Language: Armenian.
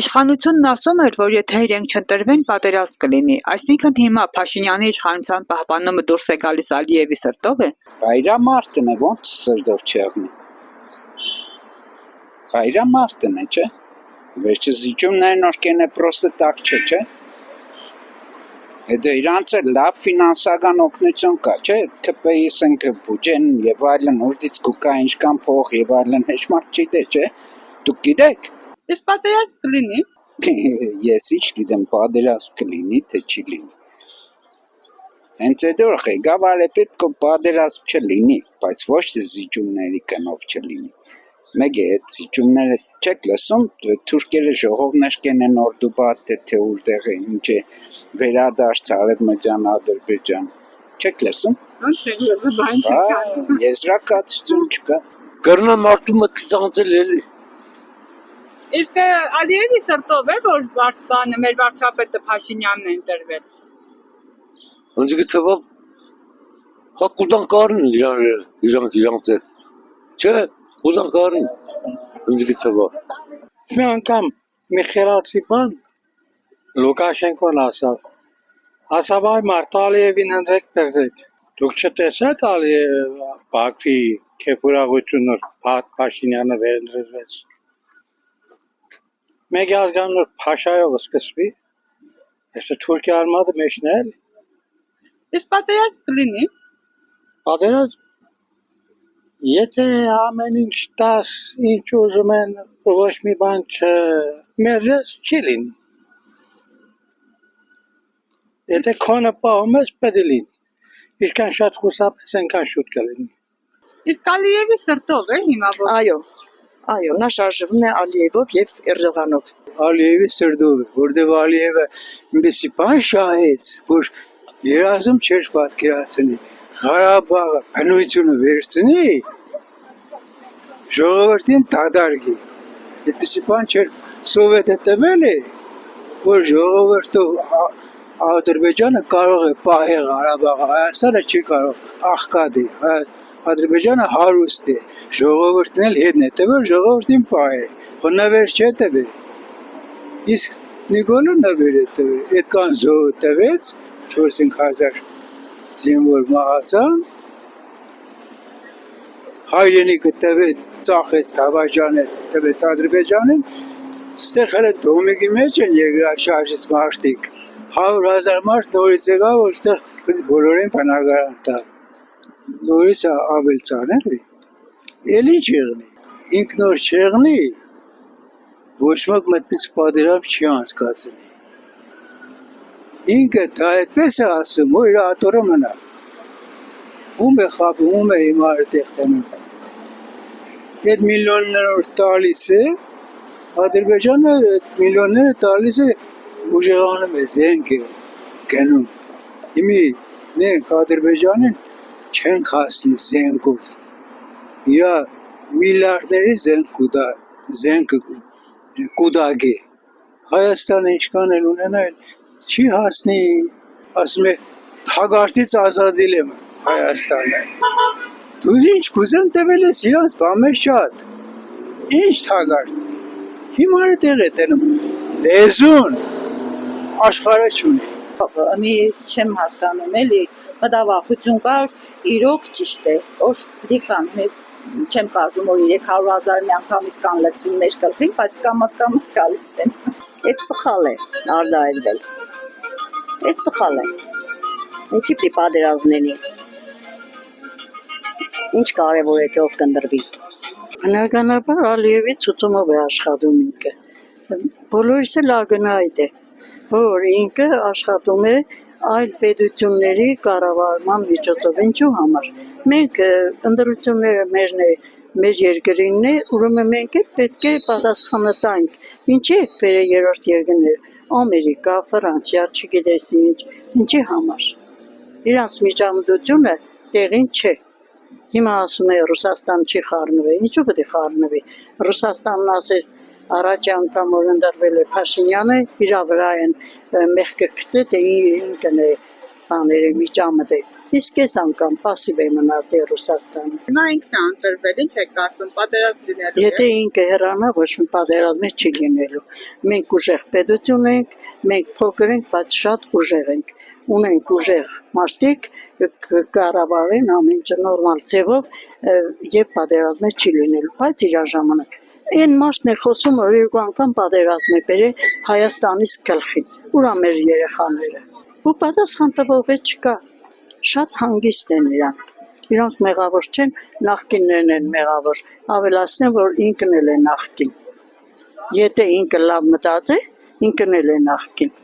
Իշխանությունն ասում էր, որ եթե իրենք չընտրվեն, պատերազմ կլինի, այսինքն հիմա Փաշինյանի իշխանության պահպանումը դուրս է գալիս Ալիևի սրտով է։ Բայրամարտն է, ոնց սրտով չեղնի։ Բայրամարտն է, չէ՞։ Վերջը զիջումներն օրկեն է պրոստը տակ չէ։ Հետո իրանց է լավ ֆինանսական օգնություն կա, չէ՞, ԿՊԻ-ի սնկը բյուջեն եւ այլն, ուրդից կուկա ինչքան փող եւ այլն, հեչ մարդ չգիտե, չէ՞։ Դուք գիտեք։ Իսկ պատերազմ կլինի։ Ես ինչ գիտեմ, պատերազմ կլինի, թե չի լինի։ Հենց այդ որ ղեկավարը պետք է պատերազմ չլինի, բայց ոչ թե զիջումների կնով չլինի։ Մեկ է այդ զիջումները չեք լսում, թուրքերը ժողովներ կենեն Օրդուբադ թե որտեղ է, ինչ է վերադարձ Արևմտյան Ադրբեջան։ Չեք լսում։ Ոնց չեք լսում, բան չկա։ Եզրակացություն չկա։ Կրնա մարդու մտք ցանցել էլի։ Իսկ Ալիևի սրտով է, որ մեր վարչապետը Փաշինյանն է ընտրվել։ Ոնց գցվա հակուդան կարին իրանց հետ։ Չէ, ուդան կարին։ Ոնց գցվա։ Մի անգամ մի խելացի բան Լուկաշենկոն ասավ այ մարդ Ալիևին ընտրեք պերզեք։ Դուք չտեսաք Բաքվի քեֆուրաղությունը Փաշինյանը վերընտրվեց։ Մեկ ազգան որ Փաշայով սկսվի, այսը Թուրքիա արմատը մեջն է էլի։ Իսկ պատերազմ կլինի։ Պատերազմ եթե ամեն ինչ տաս, ինչ ուզում են, ոչ մի բան չմերժես, չի լինի։ Եթե քոնը պահում ես, պետք է լինի։ Ինչքան շատ խուսափես, այնքան շուտ կլինի։ Իսկ Ալիևի սրտով է հիմա որ։ Այո, նա շարժվում է Ալիևով եւ Էրդողանով։ Ալիևի սրտով, որտեղ Ալիևը այնպեսի բան շահեց, որ երազում չէր պատկերացնի։ Ղարաբաղը բնությունը վերցնի, ժողովրդին դադարի։ Այդպիսի բան չէր սովետը տվել է, որ ժողովրդով Ադրբեջանը կարող է պահել Ղարաբաղը, Հայաստանը չի կարող, աղքատ է, Ադրբեջանը հարուստ է, ժողովրդն էլ հետն է տվել, ժողովրդին պահել, որ նվեր չէ տվել։ Իսկ Նիկոլը նվեր է տվել, այդքան զոհ տվեց, 4-5,000 զինվոր մահացան, հայրենիքը տվեց, ծախեց, թավաջանեց, տվեց Ադրբեջանին, ստեղ հələ դոմիկի մեջ են երկրաշարժից մարդիկ, 100,000 մարդ նորից եկավ, որ ստեղ բոլորին բնակարան տա, նորից ավելցան էլի, էլ ինչ եղնի, ինքնոր չեղնի, ոչ մեկ մտնից պատերազմ չի անցկացնի, ինքը դա այդպես է ասում, որ իր ատորը մնա, ում է խապում, ում է հիմա այդտեղ տանում, այդ միլիոններով տալիս է, Ադրբեջանը այդ միլիոնները տալիս է ուժեղանում է, զենք է գնում, հիմի մենք Ադրբեջանին չենք հասնի զենքով, իրա միլիարդների զենք կուդագ է, Հայաստանը ինչքան էլ ունենա, չի հասնի, ասում է, թագարտից ազատիլ եմ Հայաստանը, դու ինչ կուզեն տվել ես իրանց բամեր շատ, ինչ թագարտ, հիմարը տեղ է տենում, լեզուն, աշխարը չունի։ Մի չեմ հասկանում էլի, մտավախություն կար, իրոք ճիշտ է, որ դիկան, չեմ կարծում, որ 300,000 մի անգամից կան լծվին մեր գլխին, բայց կամաց գալիս են։ Այդ սխալ է, արդայրվել։ Այդ սխալ է։ Ինչի պիտի պատերազմ լինի։ Ինչ կարևոր է թե ով կընտրվի։ Բնականաբար Ալիևի ցուցումով է աշխատում ինքը։ Բոլորիս էլ ակնհայտ է, որ ինքը աշխատում է այլ պետությունների կառավարման միջոցով, ինչու համար։ Մենք ընտրությունները մեր երկրինն է, ուրեմն մենք էլ պետք է պատասխանը տանք։ Ինչի է բերել երրորդ երկրներ, Ամերիկա, Ֆրանսիա, չգիտես ինչի համար։ Իրանց միջամտությունը տեղին չէ։ Հիմա ասում է Ռուսաստան չի խառնվել, ինչու պետք է խառնվի։ Ռուսաստանն ասեց առաջ անգամ որ ընտրվել է Փաշինյանը, իր վրա են մեղքը գտել, թե ինքն է բաները միջամտել։ Իսկ ես անգամ пассив եմ մնացել Ռուսաստանում։ Հիմա ինքն է ընտրվել, ինչ է կարծում, պատերազմ լինելու Եթե ինքը հեռանա, ոչ մի պատերազմ չի լինելու։ Մենք ուժեղ պետություն ենք, մենք փոքր ենք, բայց շատ ուժեղ ենք։ Ունենք ուժեղ մարդիկ, կառավարեն ամեն ինչ նորմալ ձևով եւ պատերազմ չի լինելու, բայց իր ժամանակ։ Այն մարդն է խոսում, որ երկու անգամ պատերազմ է բերել Հայաստանից գլխին։ Ուրա մեր երեխաները։ Ու պատասխան տվող չկա։ Շատ հանգիստ են իրանք։ Իրանք մեղավոր չեն, նախկիններն են մեղավոր։ Ավելացնեմ, որ ինքն էլ է նախկին։ Եթե ինքը լավ մտածի, ինքն էլ է նախկին։